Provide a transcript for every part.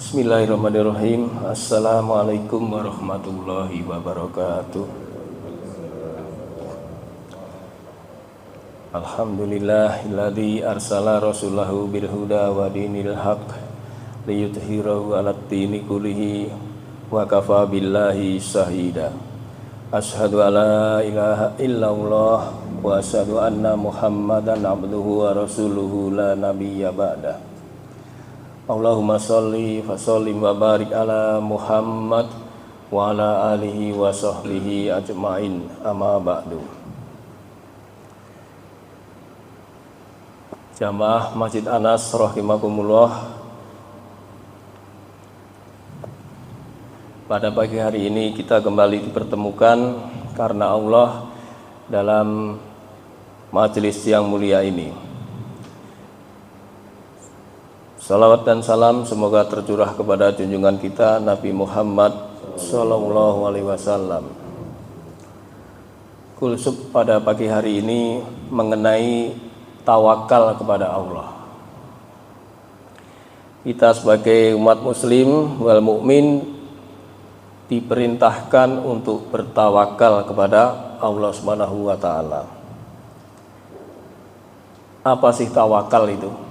Bismillahirrahmanirrahim. Assalamualaikum warahmatullahi wabarakatuh. Alhamdulillahilladzi arsala rasulahu bil huda wa dinil haqq liyudhhirahu 'alad dini kullihi wa kafa billahi shahida. Asyhadu alla ilaha illallah wa asyhadu anna Muhammadan abduhu wa rasuluhu la nabiyya ba'da. Allahumma sholli wa sallim wa barik ala Muhammad wa ala alihi wa sahbihi ajma'in, amma ba'du. Jamaah Masjid Anas rahimakumullah, pada pagi hari ini kita kembali dipertemukan karena Allah dalam majelis yang mulia ini. Salawat dan salam semoga tercurah kepada junjungan kita Nabi Muhammad Sallallahu Alaihi Wasallam. Kulsub pada pagi hari ini mengenai tawakal kepada Allah. Kita sebagai umat muslim wal mukmin diperintahkan untuk bertawakal kepada Allah Subhanahu wa taala. Apa sih tawakal itu?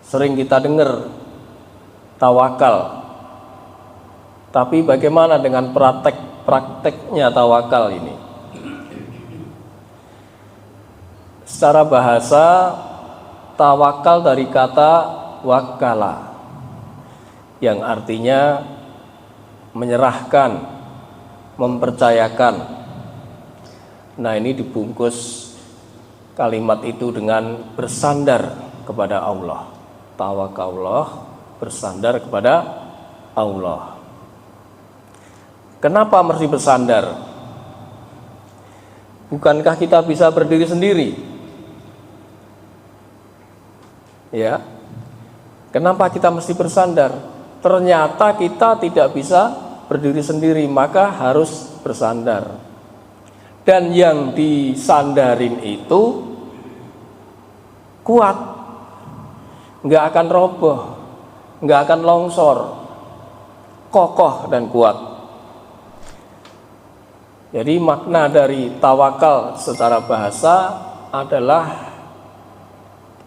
Sering kita dengar tawakal, tapi bagaimana dengan prakteknya tawakal ini? Secara bahasa, tawakal dari kata wakala, yang artinya menyerahkan, mempercayakan. Nah, ini dibungkus kalimat itu dengan bersandar kepada Allah. Tawakallah, bersandar kepada Allah. Kenapa mesti bersandar? Bukankah kita bisa berdiri sendiri? Ya. Kenapa kita mesti bersandar? Ternyata kita tidak bisa berdiri sendiri, maka harus bersandar. Dan yang disandarin itu kuat, nggak akan roboh, nggak akan longsor, kokoh dan kuat. Jadi makna dari tawakal secara bahasa adalah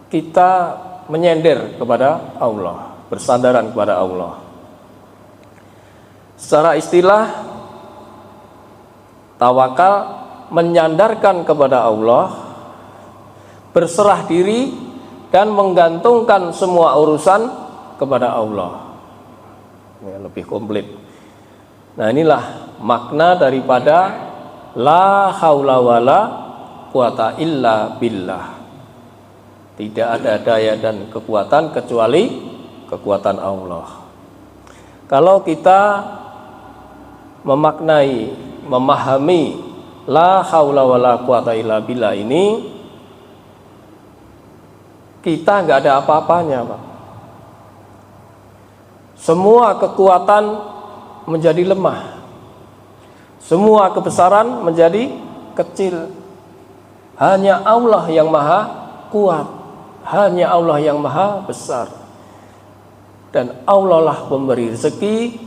kita menyender kepada Allah, bersandaran kepada Allah. Secara istilah, tawakal menyandarkan kepada Allah, berserah diri dan menggantungkan semua urusan kepada Allah. Ya, lebih komplit. Nah, inilah makna daripada la haula wala quwata illa billah. Tidak ada daya dan kekuatan kecuali kekuatan Allah. Kalau kita memahami la haula wala quwata illa billah ini, kita nggak ada apa-apanya, Pak. Semua kekuatan menjadi lemah, semua kebesaran menjadi kecil. Hanya Allah yang maha kuat, hanya Allah yang maha besar. Dan Allah lah pemberi rezeki,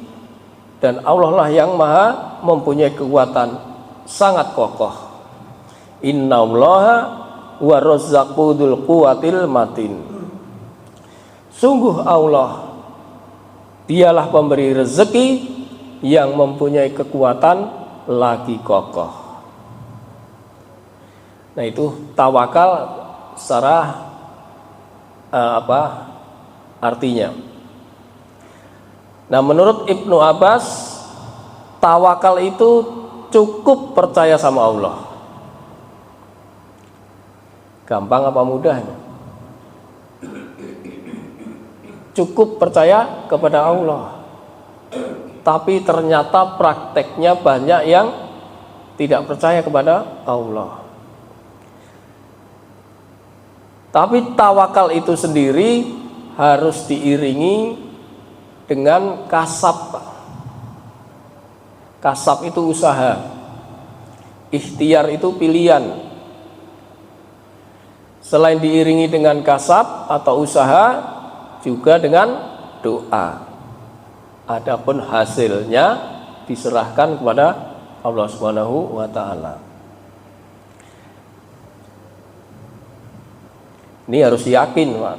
dan Allah lah yang maha mempunyai kekuatan sangat kokoh. Innallaha wa razzaqu dzul quwwatil matin. Sungguh Allah, dialah pemberi rezeki yang mempunyai kekuatan lagi kokoh. Nah, itu tawakal secara artinya. Nah, menurut Ibnu Abbas, tawakal itu cukup percaya sama Allah. Gampang apa mudahnya? Cukup percaya kepada Allah. Tapi ternyata prakteknya banyak yang tidak percaya kepada Allah. Tapi tawakal itu sendiri harus diiringi dengan kasab. Kasab itu usaha. Ikhtiar itu pilihan. Selain diiringi dengan kasab atau usaha, juga dengan doa. Adapun hasilnya diserahkan kepada Allah Subhanahu wa taala. Ini harus yakin, Pak.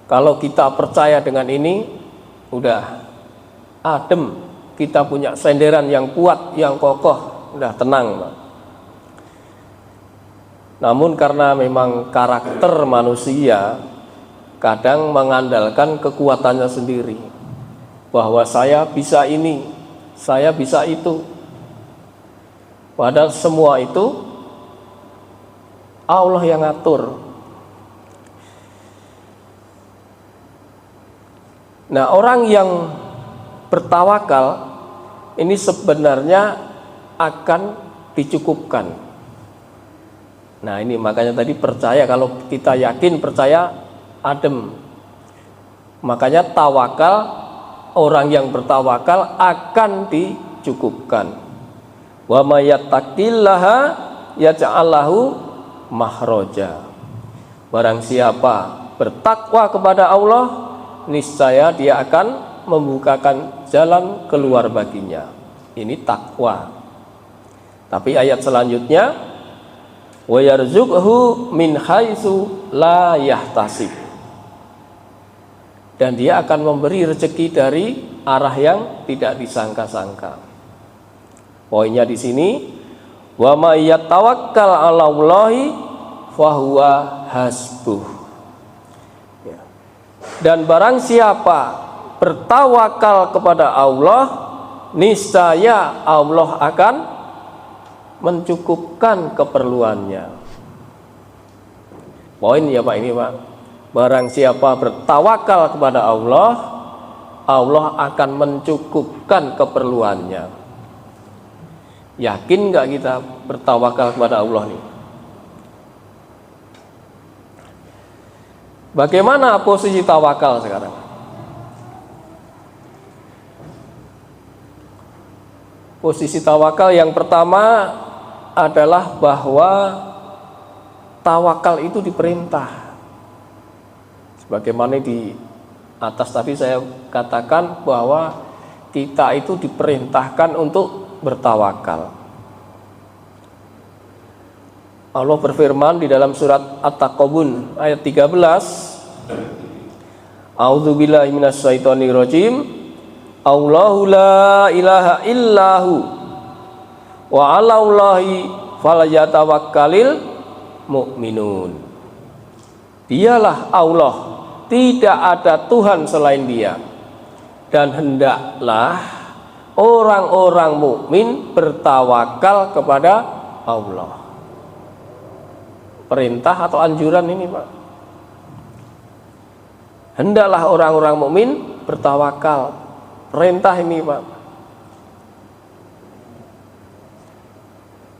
Kalau kita percaya dengan ini, udah adem, kita punya senderan yang kuat, yang kokoh, udah tenang, Pak. Namun karena memang karakter manusia kadang mengandalkan kekuatannya sendiri, bahwa saya bisa ini, saya bisa itu. Padahal semua itu Allah yang ngatur. Nah, orang yang bertawakal ini sebenarnya akan dicukupkan. Nah, ini makanya tadi percaya, kalau kita yakin percaya adem. Makanya tawakal, orang yang bertawakal akan dicukupkan. Wa may yattaqillaha yaj'al lahu makhraja. Barang siapa bertakwa kepada Allah, niscaya dia akan membukakan jalan keluar baginya. Ini takwa. Tapi ayat selanjutnya, wa yarzuqhu min haitsu la yahtasib. Dan dia akan memberi rezeki dari arah yang tidak disangka-sangka. Poinnya di sini, wa may yatawakkal 'alallahi fahuwa hasbuh. Dan barang siapa bertawakal kepada Allah, niscaya Allah akan mencukupkan keperluannya. Poin ya Pak ini Pak. Barang siapa bertawakal kepada Allah, Allah akan mencukupkan keperluannya. Yakin nggak kita bertawakal kepada Allah nih? Bagaimana posisi tawakal sekarang? Posisi tawakal yang pertama adalah bahwa tawakal itu diperintah. Sebagaimana di atas tadi saya katakan bahwa kita itu diperintahkan untuk bertawakal. Allah berfirman di dalam surat At-Taqabun ayat 13, A'udzubillahi minasyaitonirrajim. Allahu la ilaha illahu wa 'alallahi falyatawakkalul mu'minun. Dialah Allah, tidak ada Tuhan selain Dia, dan hendaklah orang-orang mukmin bertawakal kepada Allah. Perintah atau anjuran ini Pak. Hendaklah orang-orang mukmin bertawakal. Perintah ini Pak.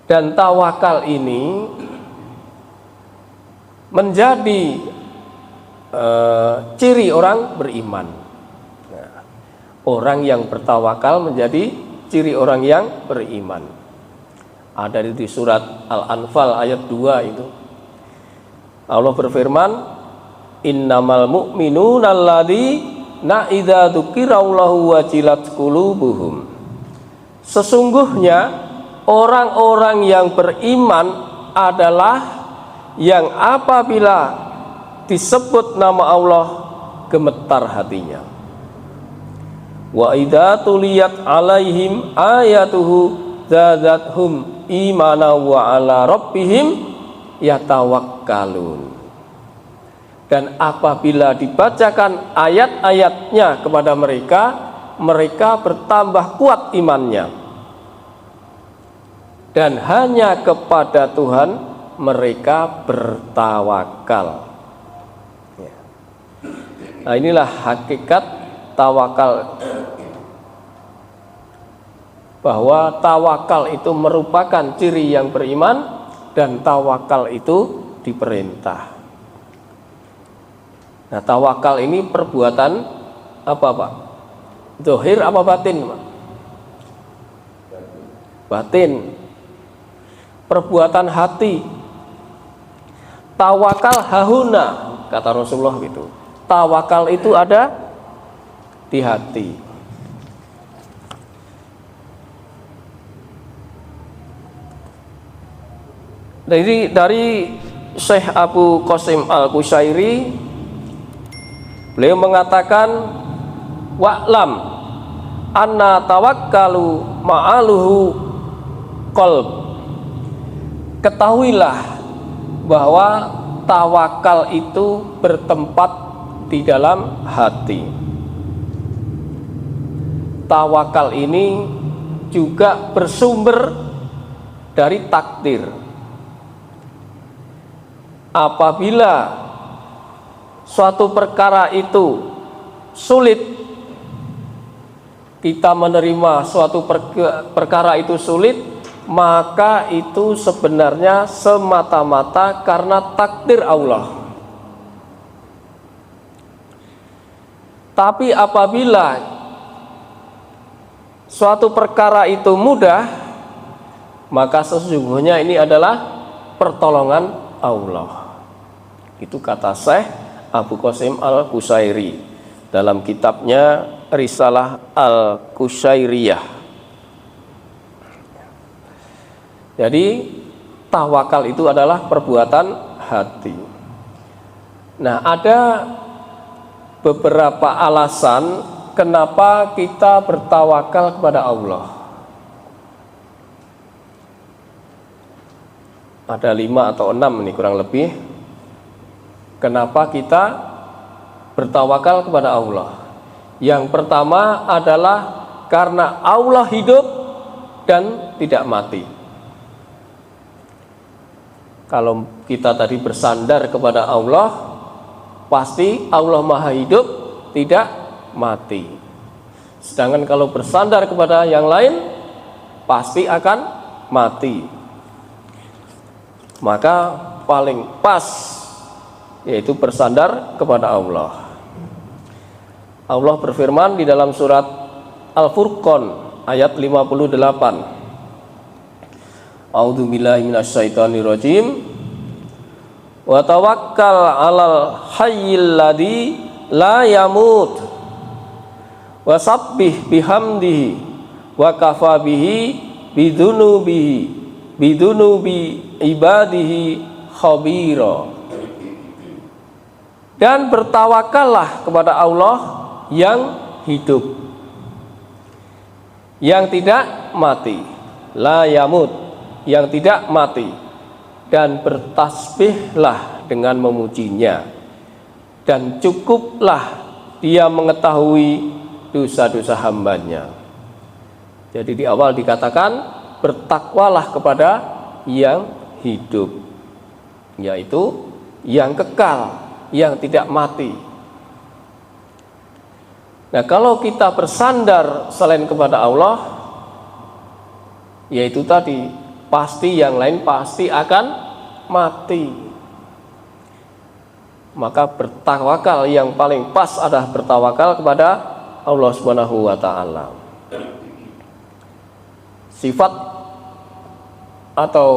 Dan tawakal ini menjadi ciri orang beriman. Nah, orang yang bertawakal menjadi ciri orang yang beriman. Ada di surat Al-Anfal ayat 2 itu. Allah berfirman, innamal mu'minuna alladzina idza dzukirallahu wajilat qulubuhum. Sesungguhnya orang-orang yang beriman adalah yang apabila disebut nama Allah gemetar hatinya. Wa idza tuliyat alaihim ayatuhu zadathum imana wa ala rabbihim yatawakkalun. Dan apabila dibacakan ayat-ayatnya kepada mereka, mereka bertambah kuat imannya. Dan hanya kepada Tuhan mereka bertawakal. Nah, inilah hakikat tawakal. Bahwa tawakal itu merupakan ciri yang beriman, dan tawakal itu diperintah. Nah, tawakal ini perbuatan apa Pak? Zahir apa batin Pak? Batin. Perbuatan hati. Tawakal hahuna, kata Rasulullah gitu. Tawakal itu ada di hati. Jadi dari Syekh Abu Qasim Al-Qushairi, beliau mengatakan wa'lam anna tawakkalu ma'aluhu qalb. Ketahuilah bahwa tawakal itu bertempat di dalam hati. Tawakal ini juga bersumber dari takdir. Apabila suatu perkara itu sulit, kita menerima suatu perkara itu sulit, maka itu sebenarnya semata-mata karena takdir Allah. Tapi apabila suatu perkara itu mudah, maka sesungguhnya ini adalah pertolongan Allah. Itu kata Syekh Abu Qasim Al-Qushairi dalam kitabnya Risalah Al-Qushairiyah. Jadi tawakal itu adalah perbuatan hati. Nah, ada beberapa alasan kenapa kita bertawakal kepada Allah. Ada 5 atau 6 nih kurang lebih. Kenapa kita bertawakal kepada Allah? Yang pertama adalah karena Allah hidup dan tidak mati. Kalau kita tadi bersandar kepada Allah, pasti Allah Maha Hidup, tidak mati. Sedangkan kalau bersandar kepada yang lain, pasti akan mati. Maka paling pas yaitu bersandar kepada Allah. Allah berfirman di dalam surat Al-Furqan ayat 58. A'udzu billahi minasyaitonir rajim. Wa tawakkal 'alal hayyil ladzi la yamut. Wa sabbih bihamdihi wa kafa bihi bidunubi ibadihi khabira. Dan bertawakallah kepada Allah yang hidup, yang tidak mati, la yamut, yang tidak mati, dan bertasbihlah dengan memujinya, dan cukuplah dia mengetahui dosa-dosa hambanya. Jadi di awal dikatakan bertakwalah kepada yang hidup, yaitu yang kekal, yang tidak mati. Nah, kalau kita bersandar selain kepada Allah, yaitu tadi, pasti yang lain pasti akan mati. Maka bertawakal yang paling pas adalah bertawakal kepada Allah Subhanahu wa taala. Sifat atau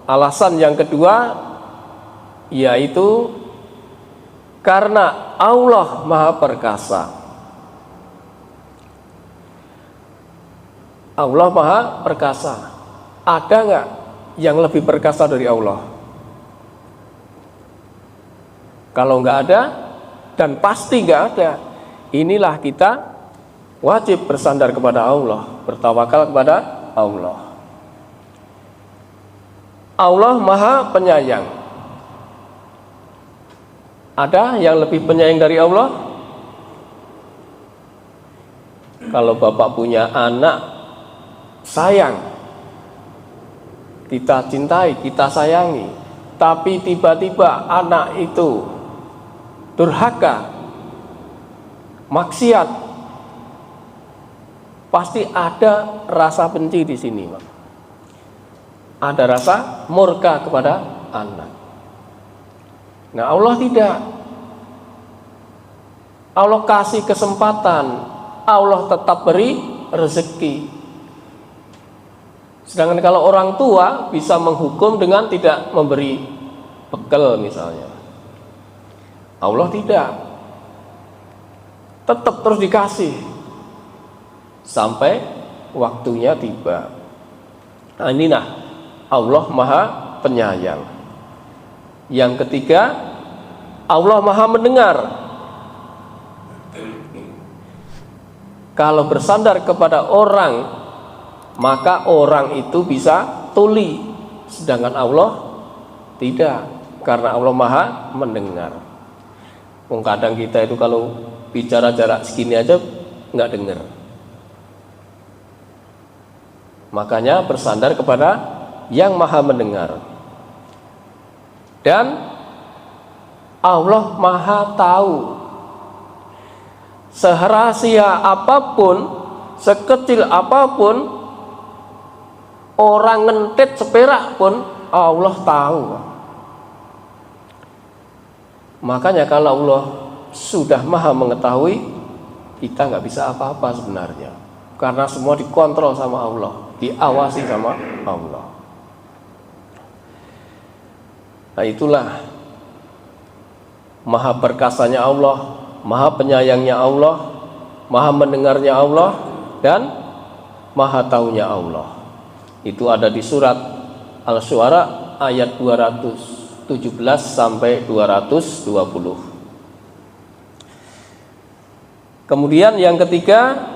alasan yang kedua yaitu karena Allah Maha Perkasa. Allah Maha Perkasa. Ada nggak yang lebih perkasa dari Allah? Kalau nggak ada, dan pasti nggak ada, inilah kita wajib bersandar kepada Allah, bertawakal kepada Allah. Allah Maha Penyayang. Ada yang lebih penyayang dari Allah? Kalau bapak punya anak, sayang, kita cintai, kita sayangi, tapi tiba-tiba anak itu durhaka, maksiat, pasti ada rasa benci di sini, Pak. Ada rasa murka kepada anak. Nah, Allah tidak. Allah kasih kesempatan, Allah tetap beri rezeki. Sedangkan kalau orang tua bisa menghukum dengan tidak memberi bekal misalnya, Allah tidak. tetap terus dikasih sampai waktunya tiba. Nah, inilah Allah Maha Penyayang. Yang ketiga, Allah Maha Mendengar. Kalau bersandar kepada orang, maka orang itu bisa tuli, sedangkan Allah tidak, karena Allah Maha Mendengar. Kadang kita itu kalau bicara jarak segini aja nggak dengar. Makanya bersandar kepada yang Maha Mendengar. Dan Allah Maha Tahu. Serahasia apapun, sekecil apapun, orang ngentit seperak pun Allah tahu. Makanya kalau Allah sudah Maha mengetahui, kita nggak bisa apa-apa sebenarnya, karena semua dikontrol sama Allah, diawasi sama Allah. Nah, itulah Maha perkasanya Allah, Maha penyayangnya Allah, Maha mendengarnya Allah, dan Maha taunya Allah. Itu ada di surat Al-Syu'ara ayat 217 sampai 220. Kemudian yang ketiga,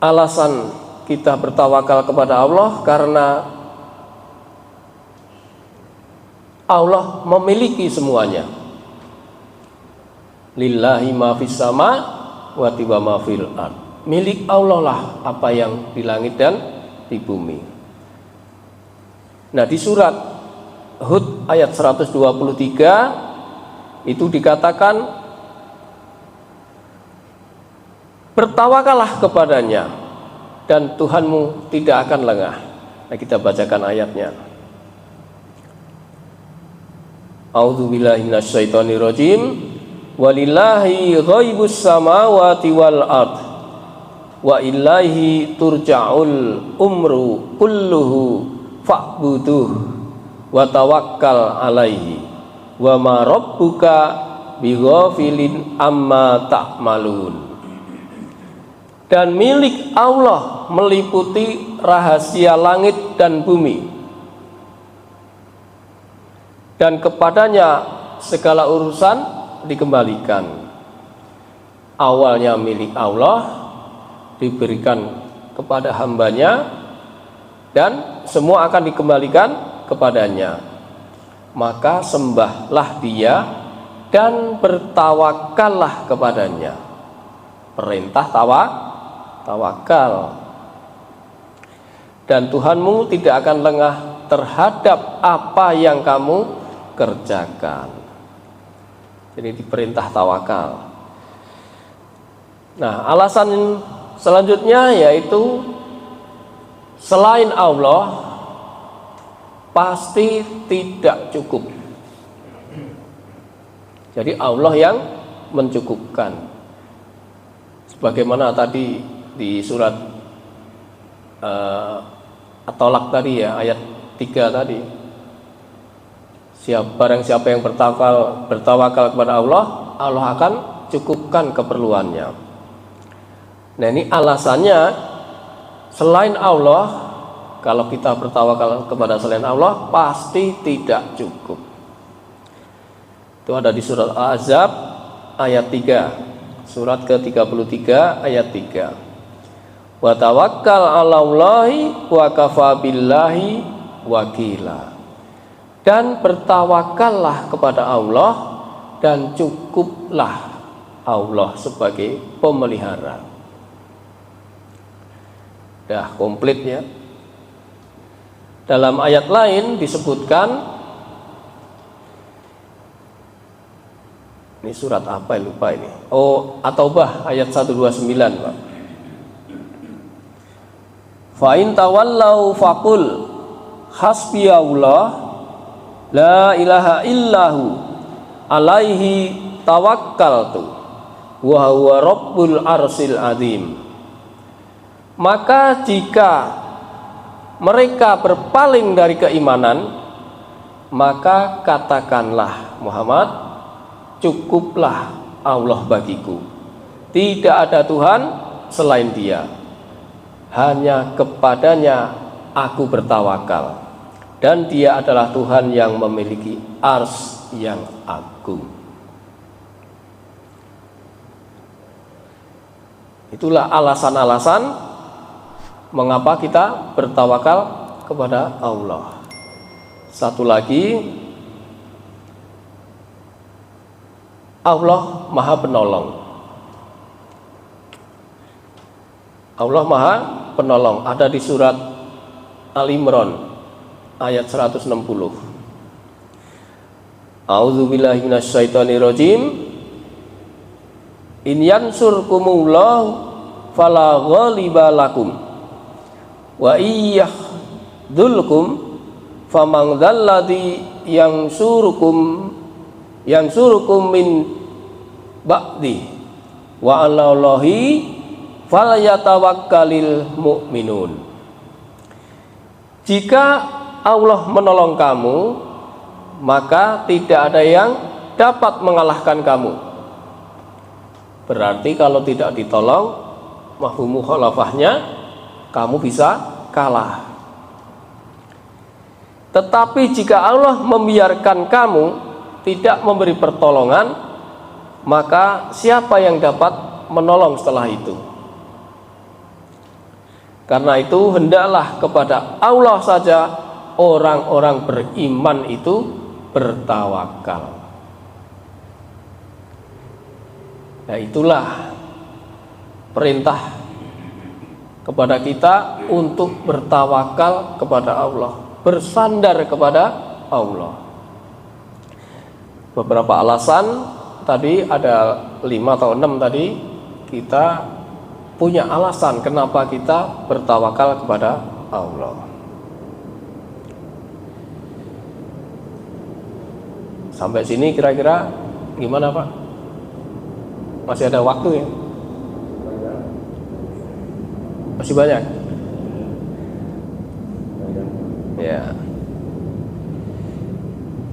alasan kita bertawakal kepada Allah karena Allah memiliki semuanya. Lillahi ma fis sama wa ma fil ard. Milik Allah lah apa yang di langit dan di bumi. Nah, di surat Hud ayat 123 itu dikatakan, bertawakallah kepadanya dan Tuhanmu tidak akan lengah. Nah, kita bacakan ayatnya. A'udzubillahi minasyaitonirrajim. Walillahi ghaibus samawati wal ard wa ilaihi turja'ul umru kulluhu fa'buduh wa tawakkal alaihi wa ma rabbuka bighafilin amma ta'malun. Dan milik Allah meliputi rahasia langit dan bumi, dan kepadanya segala urusan dikembalikan. Awalnya milik Allah, diberikan kepada hambanya, dan semua akan dikembalikan kepadanya. Maka sembahlah Dia dan bertawakallah kepadanya. Perintah tawakal. Dan Tuhanmu tidak akan lengah terhadap apa yang kamu kerjakan. Jadi diperintah tawakal. Nah, alasan selanjutnya yaitu selain Allah pasti tidak cukup. Jadi Allah yang mencukupkan. Sebagaimana tadi di surat At-Tolak tadi ya, ayat 3 tadi. Barang siapa yang bertawakal kepada Allah, Allah akan cukupkan keperluannya. Nah, ini alasannya selain Allah, kalau kita bertawakal kepada selain Allah pasti tidak cukup. Itu ada di surat Al-Ahzab ayat 3. Surat ke-33 ayat 3. Wa tawakkal 'alallahi wa kafa billahi wakila. Dan bertawakallah kepada Allah dan cukuplah Allah sebagai pemelihara. Dah komplit ya. Dalam ayat lain disebutkan, ini surat apa ya, lupa ini. Oh, At-Taubah ayat 129, Pak. Fa in tawallau faqul hasbiyallah la ilaha illahu alaihi tawakkaltu wa huwa rabbul arsil azim. Maka jika mereka berpaling dari keimanan, maka katakanlah Muhammad, cukuplah Allah bagiku, tidak ada Tuhan selain Dia, hanya kepadanya aku bertawakal, dan Dia adalah Tuhan yang memiliki ars yang agung. Itulah alasan-alasan mengapa kita bertawakal kepada Allah. Satu lagi, Allah Maha Penolong. Allah Maha Penolong ada di surat Al-Imran ayat 160. A'udzubillahi minasyaitonirrajim. In yansurkumullahu fala ghaliba lakum wa iyyakhdhulkum faman dzalladzi yansurukum min ba'di wa 'alallahi falyatawakkalul mu'minun. Jika Allah menolong kamu, maka tidak ada yang dapat mengalahkan kamu. Berarti kalau tidak ditolong, mafhum mukhalafahnya, kamu bisa kalah. Tetapi jika Allah membiarkan kamu, tidak memberi pertolongan, maka siapa yang dapat menolong setelah itu? Karena itu hendaklah kepada Allah saja orang-orang beriman itu bertawakal. Nah, itulah perintah kepada kita untuk bertawakal kepada Allah, bersandar kepada Allah. Beberapa alasan tadi, ada 5 atau 6 tadi, kita punya alasan kenapa kita bertawakal kepada Allah. Sampai sini kira-kira gimana, Pak? Masih ada waktu ya? Masih banyak? Ya.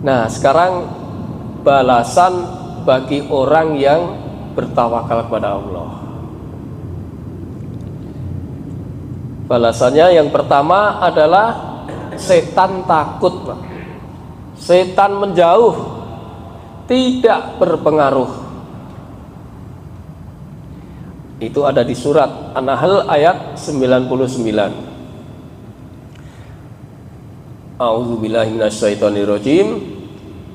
Nah, sekarang balasan bagi orang yang bertawakal kepada Allah. Balasannya yang pertama adalah setan takut, Pak. Setan menjauh, tidak berpengaruh. Itu ada di surat An-Nahl ayat 99. A'udzubillahi minasyaitonirrajim.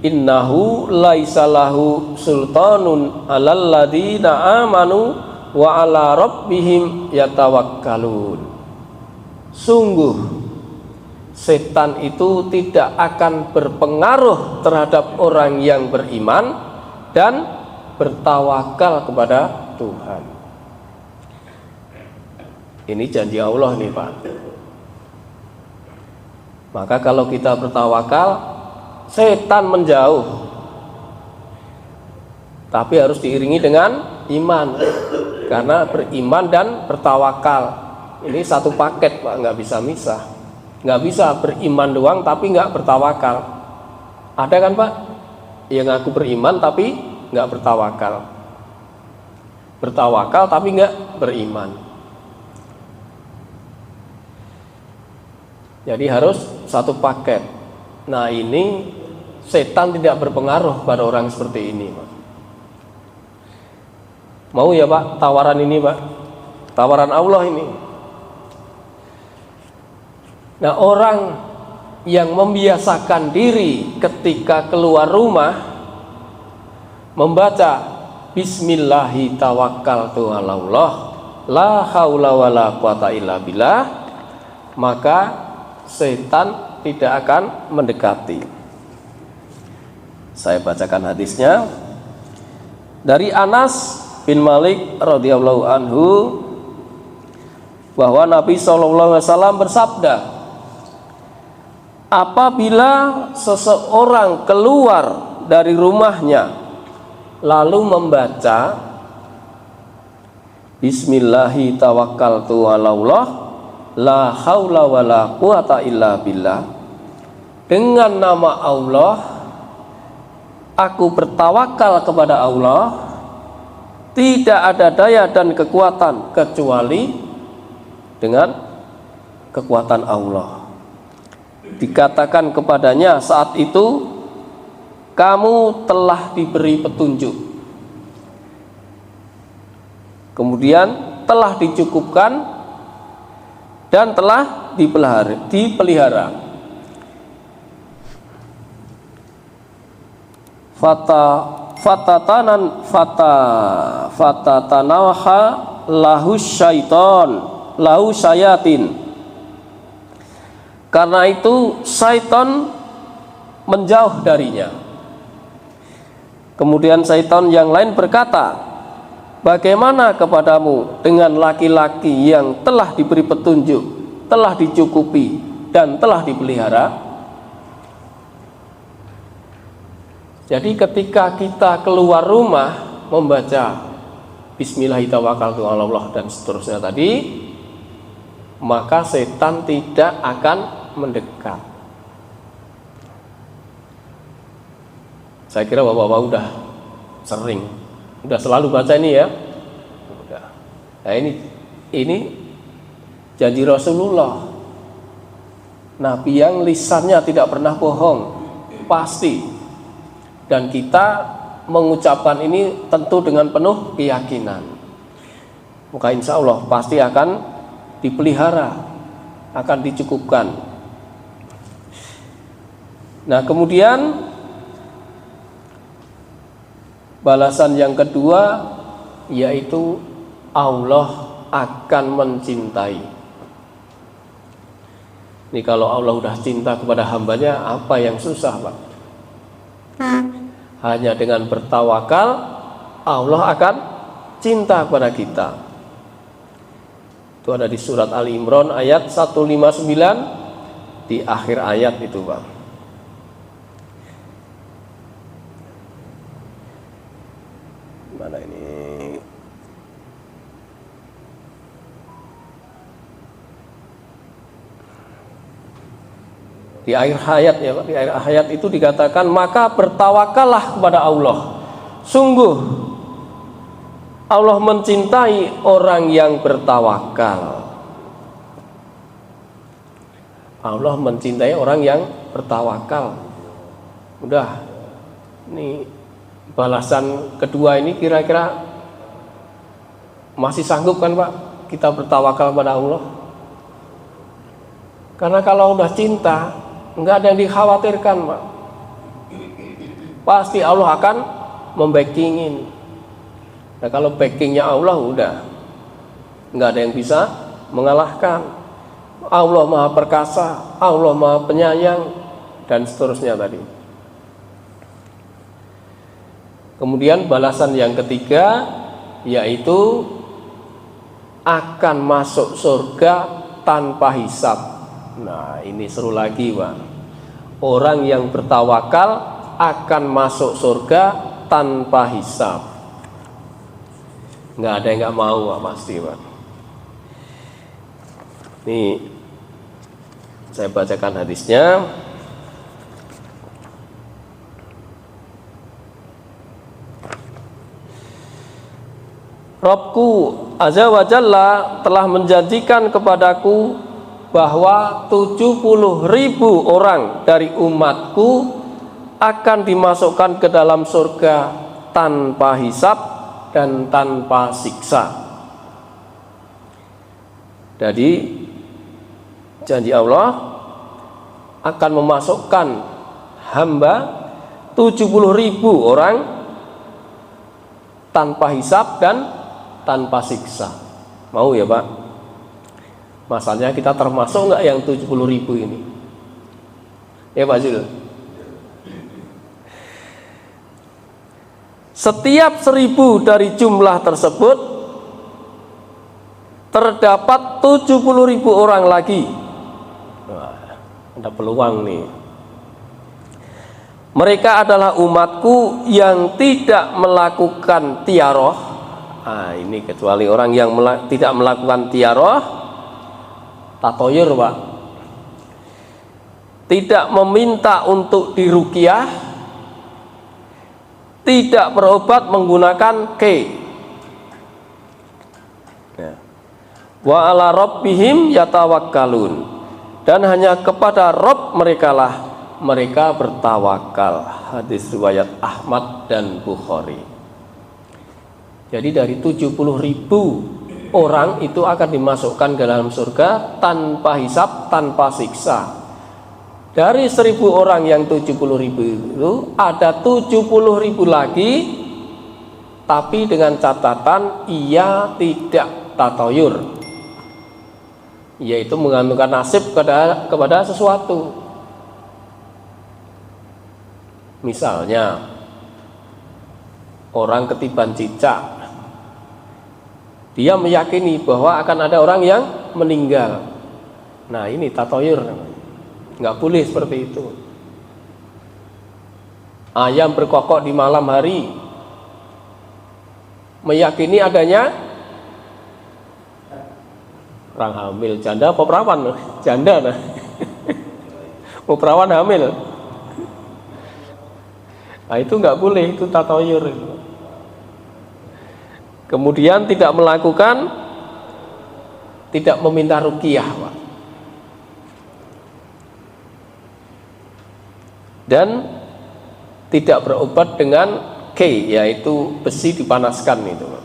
Innahu laisalahu sultanun 'alal ladzina amanu wa 'ala rabbihim yatawakkalun. Sungguh setan itu tidak akan berpengaruh terhadap orang yang beriman dan bertawakal kepada Tuhan. Ini janji Allah nih, Pak. Maka kalau kita bertawakal, setan menjauh. Tapi harus diiringi dengan iman. Karena beriman dan bertawakal, ini satu paket, Pak, nggak bisa misah. Nggak bisa beriman doang tapi nggak bertawakal. Ada kan, Pak? Yang ngaku beriman tapi nggak bertawakal. Bertawakal tapi nggak beriman. Jadi harus satu paket. Nah, ini setan tidak berpengaruh pada orang seperti ini, Pak. Mau ya, Pak, tawaran ini, Pak? Tawaran Allah ini. Nah, orang yang membiasakan diri ketika keluar rumah membaca Bismillahi tawakkaltu 'alallah la haula wala quwata illa billah, maka setan tidak akan mendekati. Saya bacakan hadisnya dari Anas bin Malik radhiyallahu anhu, bahwa Nabi SAW bersabda, apabila seseorang keluar dari rumahnya lalu membaca Bismillahi tawakkaltu 'alallah la haula wala quwata illa billah, dengan nama Allah aku bertawakal kepada Allah, tidak ada daya dan kekuatan kecuali dengan kekuatan Allah. Dikatakan kepadanya saat itu, kamu telah diberi petunjuk, kemudian telah dicukupkan dan telah dipelihara. Fatatanawaha lahu syayatin. Karena itu syaitan menjauh darinya. Kemudian syaitan yang lain berkata, bagaimana kepadamu dengan laki-laki yang telah diberi petunjuk, telah dicukupi dan telah dipelihara? Jadi ketika kita keluar rumah membaca Bismillahirrahmanirrahim dan seterusnya tadi, maka setan tidak akan mendekat. Saya kira bapak-bapak udah sering, udah selalu baca ini ya. Udah. Nah ini janji Rasulullah, Nabi yang lisannya tidak pernah bohong, pasti. Dan kita mengucapkan ini tentu dengan penuh keyakinan. Maka insya Allah pasti akan dipelihara, akan dicukupkan. Nah kemudian balasan yang kedua yaitu Allah akan mencintai. Ini kalau Allah udah cinta kepada hambanya, apa yang susah Pak? Hanya dengan bertawakal Allah akan cinta kepada kita. Itu ada di surat Ali Imran ayat 159 di akhir ayat itu Pak. Mana ini? Di akhir hayat ya Pak, di akhir hayat itu dikatakan, maka bertawakallah kepada Allah. Sungguh Allah mencintai orang yang bertawakal. Allah mencintai orang yang bertawakal. Udah, ini balasan kedua ini kira-kira masih sanggup kan Pak kita bertawakal kepada Allah? Karena kalau udah cinta, nggak ada yang dikhawatirkan Pak. Pasti Allah akan membackingin. Nah kalau backingnya Allah udah nggak ada yang bisa mengalahkan. Allah Maha Perkasa, Allah Maha Penyayang dan seterusnya tadi. Kemudian balasan yang ketiga yaitu akan masuk surga tanpa hisab. Nah ini seru lagi Pak. Orang yang bertawakal akan masuk surga tanpa hisab. Nggak ada yang nggak mau Pak, pasti Pak. Ini saya bacakan hadisnya. Rabbku Azza wa Jalla telah menjanjikan kepadaku bahwa 70.000 orang dari umatku akan dimasukkan ke dalam surga tanpa hisab dan tanpa siksa. Jadi janji Allah akan memasukkan hamba 70.000 orang tanpa hisab dan tanpa siksa. Mau ya Pak? Masalahnya kita termasuk nggak yang 70.000 ini? Ya Pak Zul. Setiap 1.000 dari jumlah tersebut terdapat 70.000 orang lagi. Wah, ada peluang nih. Mereka adalah umatku yang tidak melakukan tiaroh. Nah, ini kecuali orang yang tidak melakukan tiaroh, tatoyur Pak, tidak meminta untuk diruqyah tidak berobat menggunakan ke. Ya. Wa ala rabbihim yatawakkalun, dan hanya kepada Rabb mereka lah mereka bertawakal. Hadis riwayat Ahmad dan Bukhari. Jadi dari 70.000 orang itu akan dimasukkan ke dalam surga tanpa hisab, tanpa siksa. Dari 1.000 orang yang 70.000 itu ada 70.000 lagi, tapi dengan catatan ia tidak tatoyur, yaitu menggantungkan nasib kepada sesuatu. Misalnya orang ketiban cicak, dia meyakini bahwa akan ada orang yang meninggal. Nah, ini tatoyur, nggak boleh seperti itu. Ayam berkokok di malam hari, meyakini adanya orang hamil. Janda apa perawan? Janda nah. Mau perawan hamil. Nah, itu nggak boleh, itu tatoyur. Kemudian tidak meminta ruqyah, Pak. Dan tidak berobat dengan yaitu besi dipanaskan itu, Pak.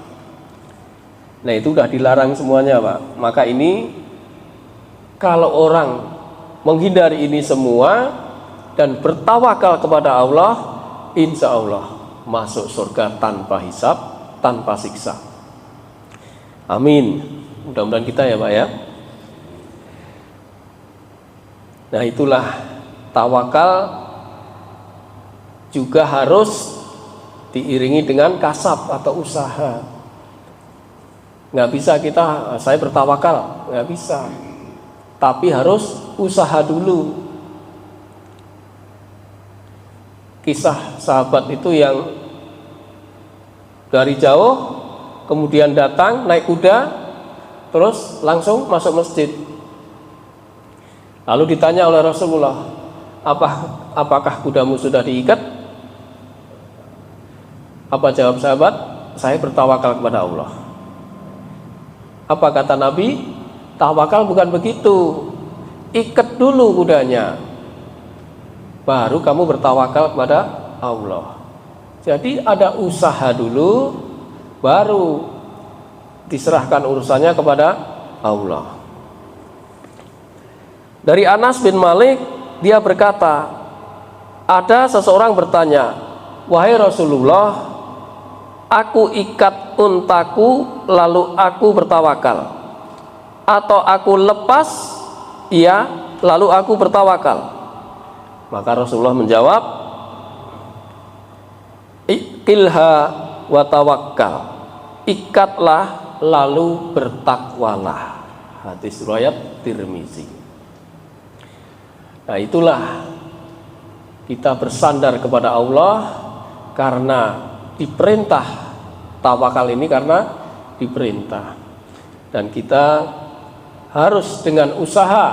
Nah, itu sudah dilarang semuanya, Pak. Maka ini kalau orang menghindari ini semua dan bertawakal kepada Allah, insya Allah masuk surga tanpa hisab, tanpa siksa. Amin. Mudah-mudahan kita ya, Pak ya. Nah, itulah tawakal juga harus diiringi dengan kasab atau usaha. Nggak bisa saya bertawakal, nggak bisa. Tapi harus usaha dulu. Kisah sahabat itu yang dari jauh kemudian datang naik kuda terus langsung masuk masjid. Lalu ditanya oleh Rasulullah, apakah kudamu sudah diikat? Apa jawab sahabat? Saya bertawakal kepada Allah. Apa kata Nabi? Tawakal bukan begitu. Ikat dulu kudanya, baru kamu bertawakal kepada Allah. Jadi ada usaha dulu, baru diserahkan urusannya kepada Allah. Dari Anas bin Malik, dia berkata, ada seseorang bertanya, wahai Rasulullah, aku ikat untaku lalu aku bertawakal, atau aku lepas lalu aku bertawakal. Maka Rasulullah menjawab, ikilha wa tawakkal, ikatlah lalu bertakwalah. Hadis riwayat Tirmizi. Nah, itulah kita bersandar kepada Allah karena diperintah. Tawakal ini karena diperintah, dan kita harus dengan usaha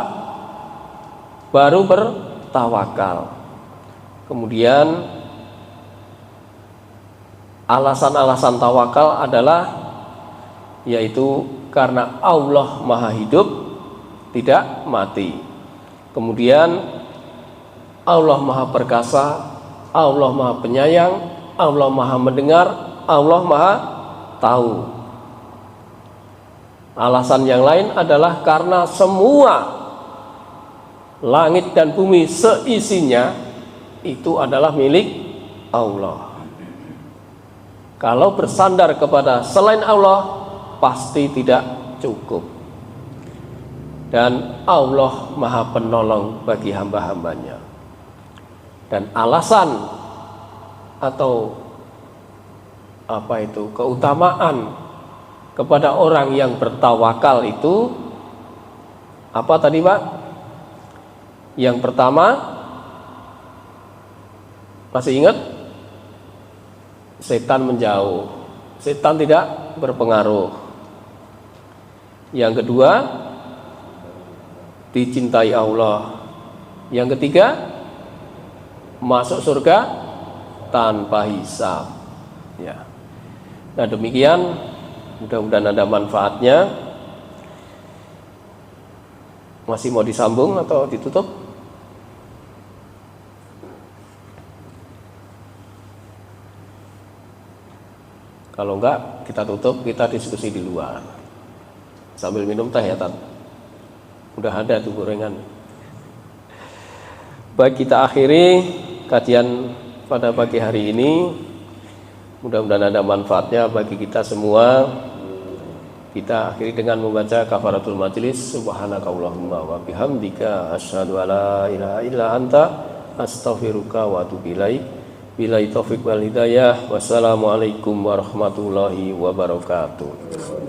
baru bertawakal. Kemudian alasan-alasan tawakal adalah yaitu karena Allah Maha Hidup, tidak mati. Kemudian Allah Maha Perkasa, Allah Maha Penyayang, Allah Maha Mendengar, Allah Maha Tahu. Alasan yang lain adalah karena semua langit dan bumi seisinya itu adalah milik Allah. Kalau bersandar kepada selain Allah pasti tidak cukup. Dan Allah Maha Penolong bagi hamba-hambanya. Dan alasan atau keutamaan kepada orang yang bertawakal itu apa tadi, Pak? Yang pertama, masih ingat? Setan menjauh, setan tidak berpengaruh. Yang kedua, dicintai Allah. Yang ketiga, masuk surga tanpa hisab. Ya. Nah, demikian, mudah-mudahan ada manfaatnya. Masih mau disambung atau ditutup? Kalau enggak, kita tutup, kita diskusi di luar. Sambil minum teh ya, Tat. Udah ada tuh gorengan. Baik, kita akhiri kajian pada pagi hari ini. Mudah-mudahan ada manfaatnya bagi kita semua. Kita akhiri dengan membaca kafaratul majlis. Subhanakallahumma wa bihamdika asyhadu alla ilaha illa anta astaghfiruka wa atubu ilaik. Billahi taufik wal hidayah. Wassalamualaikum warahmatullahi wabarakatuh.